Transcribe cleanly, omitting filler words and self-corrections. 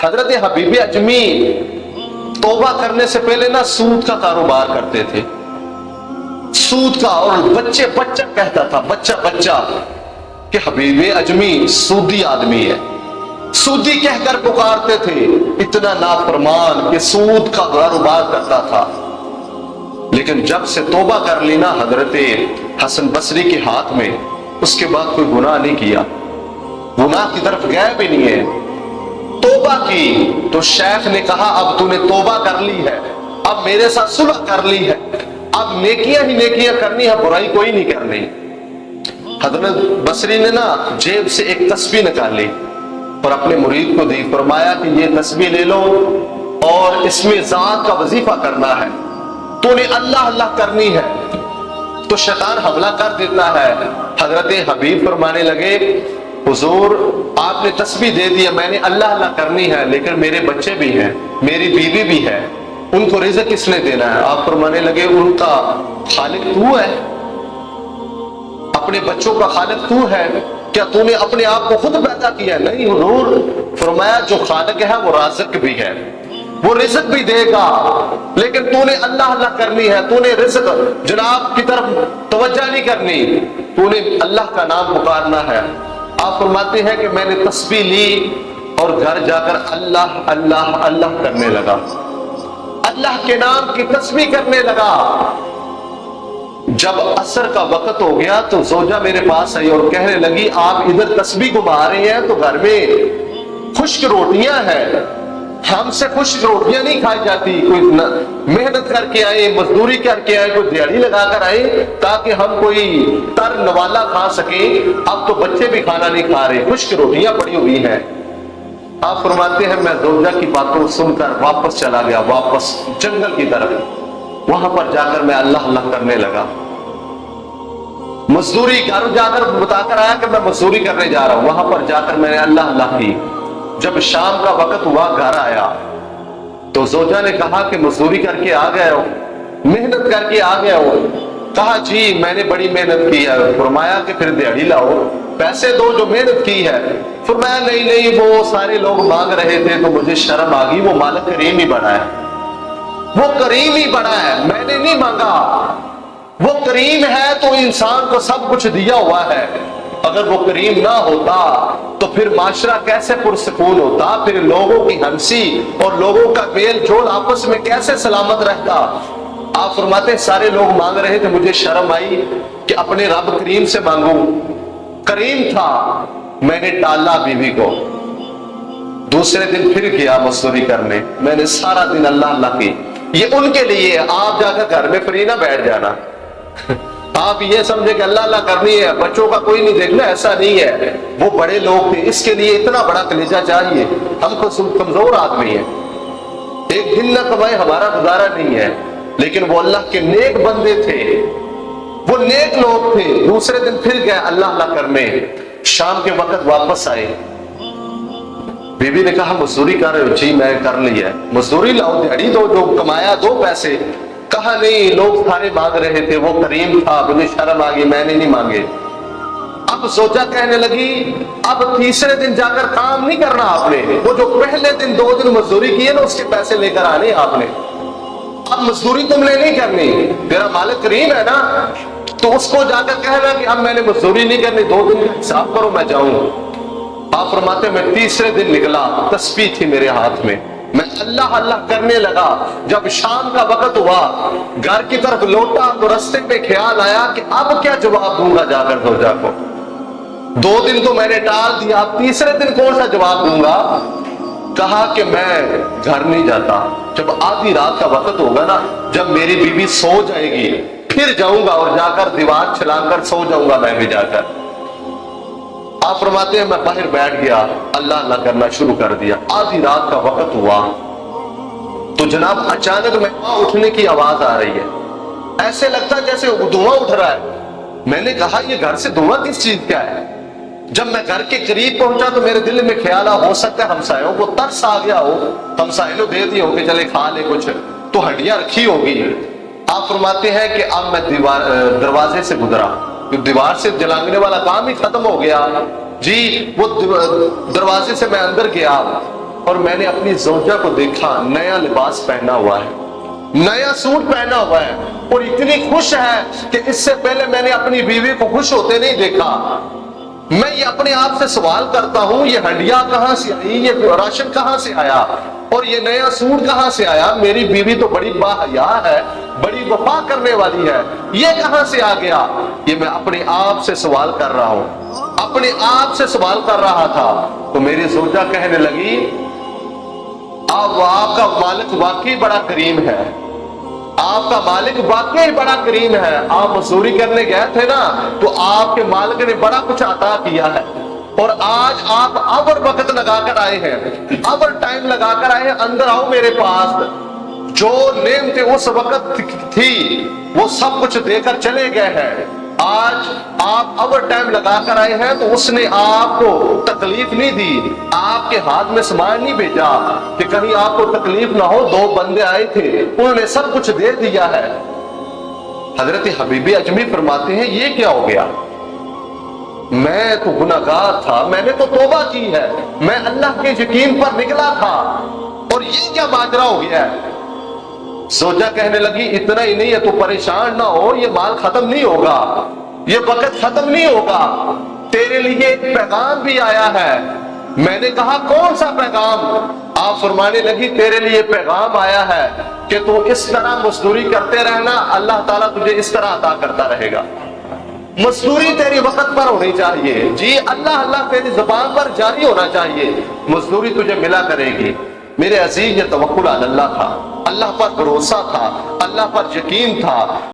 حضرت حبیب اجمی توبہ کرنے سے پہلے نا سود کا کاروبار کرتے تھے، سود کا، اور بچہ کہتا تھا، بچہ کہ حبیب اجمی سودی آدمی ہے، سودی کہہ کر پکارتے تھے، اتنا نافرمان کہ سود کا کاروبار کرتا تھا۔ لیکن جب سے توبہ کر لی نا حضرت حسن بصری کے ہاتھ میں، اس کے بعد کوئی گناہ نہیں کیا، گناہ کی طرف گئے بھی نہیں ہے۔ توبہ کی تو شیخ نے کہا اب تو نے توبہ کر لی ہے، اب میرے ساتھ صلح کر لی ہے، اب نیکیاں ہی نیکیاں کرنی ہے، برائی کوئی نہیں کرنی۔ حضرت بصری نے نا جیب سے ایک تسبیح نکالی اور اپنے مرید کو دی، فرمایا کہ یہ تسبیح لے لو اور اس میں ذات کا وظیفہ کرنا ہے، تو نے اللہ اللہ کرنی ہے تو شیطان حملہ کر دیتا ہے۔ حضرت حبیب فرمانے لگے حضور آپ نے تسبیح دے دیا، میں نے اللہ اللہ کرنی ہے، لیکن میرے بچے بھی ہیں، میری بیوی بھی ہے، ان کو رزق کس نے دینا ہے؟ آپ فرمانے لگے ان کا خالق تو ہے، اپنے بچوں کا خالق تو ہے، کیا تو نے اپنے آپ کو خود پیدا کیا؟ نہیں حضور۔ فرمایا جو خالق ہے وہ رازق بھی ہے، وہ رزق بھی دے گا، لیکن تو نے اللہ اللہ کرنی ہے، تو نے رزق جناب کی طرف توجہ نہیں کرنی، تو نے اللہ کا نام پکارنا ہے۔ آپ فرماتے ہیں کہ میں نے تسبیح لی اور گھر جا کر اللہ اللہ اللہ کرنے لگا، اللہ کے نام کی تسبیح کرنے لگا۔ جب عصر کا وقت ہو گیا تو زوجہ میرے پاس آئی اور کہنے لگی آپ ادھر تسبیح گھما رہے ہیں تو گھر میں خشک روٹیاں ہیں، ہم سے خشک روٹیاں نہیں کھائی جاتی، کوئی محنت کر کے آئے، مزدوری کر کے آئے، کوئی دیہڑی لگا کر آئے تاکہ ہم کوئی تر نوالا کھا سکیں، اب تو بچے بھی کھانا نہیں کھا رہے، خشک روٹیاں پڑی ہوئی ہیں۔ آپ فرماتے ہیں میں زوجہ کی باتوں سن کر واپس چلا گیا، واپس جنگل کی طرف، وہاں پر جا کر میں اللہ اللہ کرنے لگا، مزدوری گھر جا کر بتا کر آیا کہ میں مزدوری کرنے جا رہا ہوں، وہاں پر جا کر میں نے اللہ اللہ کی۔ جب شام کا وقت ہوا گھر آیا تو زوجہ نے کہا کہ مزدوری کر کے آ گئے ہو، محنت کر کے آ گئے ہو؟ کہا جی میں نے بڑی محنت کی ہے۔ فرمایا کہ پھر دیہڑی لاؤ، پیسے دو جو محنت کی ہے۔ فرمایا نہیں وہ سارے لوگ مانگ رہے تھے تو مجھے شرم آ گئی، وہ مالک کریم ہی بڑا ہے، وہ کریم ہی بڑا ہے، میں نے نہیں مانگا، وہ کریم ہے تو انسان کو سب کچھ دیا ہوا ہے، اگر وہ کریم نہ ہوتا تو پھر معاشرہ کیسے پرسکون ہوتا، پھر لوگوں کی ہنسی اور لوگوں کا میل جول آپس میں کیسے سلامت رہتا۔ آپ فرماتے ہیں سارے لوگ مانگ رہے تھے، مجھے شرم آئی کہ اپنے رب کریم سے مانگوں، کریم تھا، میں نے ٹالا بیوی کو۔ دوسرے دن پھر گیا مزدوری کرنے، میں نے سارا دن اللہ اللہ کی۔ یہ ان کے لیے آپ جا کر گھر میں فری نہ بیٹھ جانا، آپ یہ سمجھے کہ اللہ اللہ کرنی ہے، بچوں کا کوئی نہیں دیکھنا، ایسا نہیں ہے، وہ بڑے لوگ تھے، اس کے لیے اتنا بڑا کلیجہ چاہیے، ہم کو کمزور آدمی ہیں، ایک دن نہ کمائے ہمارا گزارا نہیں ہے، لیکن وہ اللہ کے نیک بندے تھے، وہ نیک لوگ تھے۔ دوسرے دن پھر گئے اللہ اللہ کرنے، شام کے وقت واپس آئے، بی بی نے کہا مزدوری کر رہے ہو؟ جی میں کر لی ہے۔ مزدوری لاؤ، دیہڑی دو، جو کمایا دو پیسے۔ کہا نہیں لوگ سارے مانگ رہے تھے، وہ کریم تھا، مجھے شرم آ گئی، میں نے نہیں مانگے۔ اب زوجہ کہنے لگی اب تیسرے دن جا کر کام نہیں کرنا آپ نے، وہ جو پہلے دن 2 دن مزدوری کی ہے نا اس کے پیسے لے کر آنے آپ نے، اب مزدوری تم نے نہیں کرنی، تیرا مالک کریم ہے نا، تو اس کو جا کر کہنا کہ اب میں نے مزدوری نہیں کرنی، 2 دن کا حساب کرو میں جاؤں۔ آپ فرماتے میں تیسرے دن نکلا، تسبیح تھی میرے ہاتھ میں، میں اللہ اللہ کرنے لگا۔ جب شام کا وقت ہوا گھر کی طرف لوٹا تو رستے پہ خیال آیا کہ اب کیا جواب دوں گا جا کر زوجہ کو، 2 دن تو میں نے ٹال دیا، اب تیسرے دن کون سا جواب دوں گا؟ کہا کہ میں گھر نہیں جاتا، جب آدھی رات کا وقت ہوگا نا، جب میری بیوی سو جائے گی پھر جاؤں گا اور جا کر دیوار چھلانگ کر سو جاؤں گا میں بھی جا کر۔ آپ فرماتے ہیں میں باہر بیٹھ گیا، اللہ اللہ کرنا شروع کر دیا۔ آدھی رات کا وقت ہوا تو جناب اچانک میں اٹھنے کی آواز آ رہی ہے، ایسے لگتا جیسے دھواں اٹھ رہا ہے۔ میں نے کہا یہ گھر سے دھواں کس چیز کا ہے؟ جب میں گھر کے قریب پہنچا تو میرے دل میں خیال ہو سکتا ہے ہمسایوں کو ترس آ گیا ہو، ہمسائے نے دے دی ہو کہ چلے کھا لے کچھ، تو ہڈیاں رکھی ہوگی۔ آپ فرماتے ہیں کہ اب میں دروازے سے گزرا، دیوار سے جلانگنے والا کام ہی ختم ہو گیا جی، وہ دروازے سے میں اندر گیا اور میں نے اپنی زوجہ کو دیکھا نیا لباس پہنا ہوا ہے, نیا سوٹ پہنا ہوا ہے, اور اتنی خوش ہے کہ اس سے پہلے میں نے اپنی بیوی کو خوش ہوتے نہیں دیکھا. میں یہ اپنے آپ سے سوال کرتا ہوں, یہ ہنڈیا کہاں سے آئی, یہ راشن کہاں سے آیا, اور یہ نیا سوٹ کہاں سے آیا؟ میری بیوی تو بڑی باحیا ہے, بڑی وفا کرنے والی ہے, یہ کہاں سے آ گیا؟ یہ میں اپنے آپ سے سوال کر رہا ہوں, اپنے آپ سے سوال کر رہا تھا. تو میری زوجہ کہنے لگی, آپ کا مالک واقعی بڑا کریم ہے, آپ کا مالک واقعی بڑا کریم ہے. آپ مزدوری کرنے گئے تھے نا, تو آپ کے مالک نے بڑا کچھ عطا کیا ہے, اور آج آپ اوور وقت لگا کر آئے ہیں, اوور ٹائم لگا کر آئے ہیں, اندر آؤ میرے پاس. جو نعمتیں اس وقت تھی وہ سب کچھ دے کر چلے گئے ہیں. آج آپ اوور ٹائم لگا کر آئے ہیں تو اس نے آپ کو تکلیف نہیں دی, آپ کے ہاتھ میں سامان نہیں بھیجا کہ کہیں آپ کو تکلیف نہ ہو. 2 بندے آئے تھے, انہوں نے سب کچھ دے دیا ہے. حضرت حبیبی اجمی فرماتے ہیں, یہ کیا ہو گیا؟ میں تو گناہگار تھا, میں نے تو توبہ کی ہے, میں اللہ کے یقین پر نکلا تھا, اور یہ کیا ماجرا ہو گیا ہے؟ زوجہ کہنے لگی, اتنا ہی نہیں ہے, تو پریشان نہ ہو, یہ مال ختم نہیں ہوگا, یہ وقت ختم نہیں ہوگا, تیرے لیے ایک پیغام بھی آیا ہے. میں نے کہا, کون سا پیغام؟ آپ فرمانے لگی, تیرے لیے پیغام آیا ہے کہ تو اس طرح مزدوری کرتے رہنا, اللہ تعالیٰ تجھے اس طرح عطا کرتا رہے گا. مزدوری تیری وقت پر ہونی چاہیے, جی اللہ اللہ تیری زبان پر جاری ہونا چاہیے, مزدوری تجھے ملا کرے گی. میرے عزیز, یہ توکل علی اللہ تھا, اللہ پر بھروسہ تھا, اللہ پر یقین تھا.